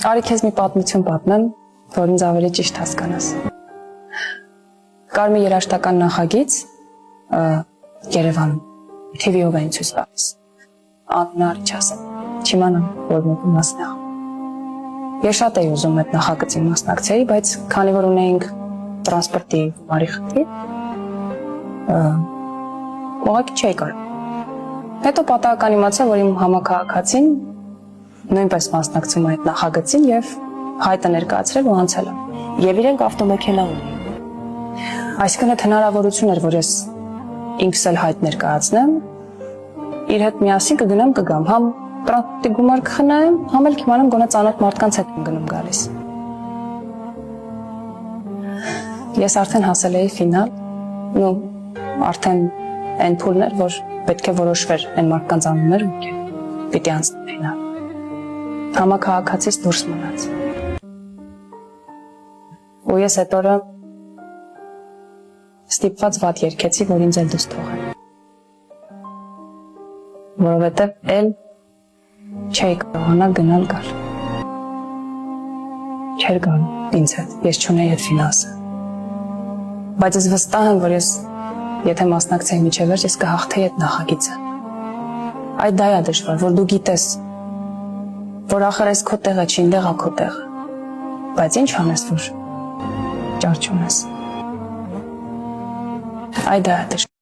Արի քեզ մի պատմություն պատմեմ, որ ինձ ավելի ճիշտ հասկանաս։ Կար մի երաժշտական նախագիծ Երևանում, TV-ով էին ցույց տալիս։ Անունը արի չասեմ, չիմանամ, որ մեկում մասն է։ Ես շատ էի ուզում այդ նախագծին մասնակցեի, բայց քանի որ ունեինք տրանսպորտի բարի խնդիր, ուղղակի չէի կարող։ Հետո պատահական իմացա, որ իմ համակարգացին նույնպես մասնակցում է այդ նախագծին եւ հայտը ներկայացրել ու անցել է։ Եվ իրենք ավտոմեքենա ունեին։ Այսինքն այդ հնարավորություն էր, որ ես ինքս էլ հայտ ներկայացնեմ, իր հետ միասին կգնամ կգամ, համ տրանսպորտի գումար կխնայեմ, համ էլ կիմանամ գոնե ծանոթ մարդկանց հետ եմ գնում գալիս։ Ես արդեն հասել էի ֆինալ, ու արդեն այն փուլն էր, որ պետք է որոշվեր այն մարդկանց անունները, ովքեր պիտի անցնեն ֆինալ։ Համակարգացից դուրս մնաց։ Ու ես այդ օրը ստիպված վատ երգեցի, որ ինձ էլ դուրս թողեն։ Որովհետև էլ չէի կարողանա գնալ գալ։ Չէր գալու ինձ հետ, ես չունեի այդ ֆինանսը։ Բայց ես վստահ եմ, որ ես եթե մասնակցեի մինչև վերջ, ես կհաղթեի այդ նախագիծը։ Այդ դա է դժվար, որ դու գիտես, որ ախր այս քո տեղը չի, ինձ քո տեղը։ Բայց ինչ անես, որ ճար չունես։ Այդ դա է դժվար։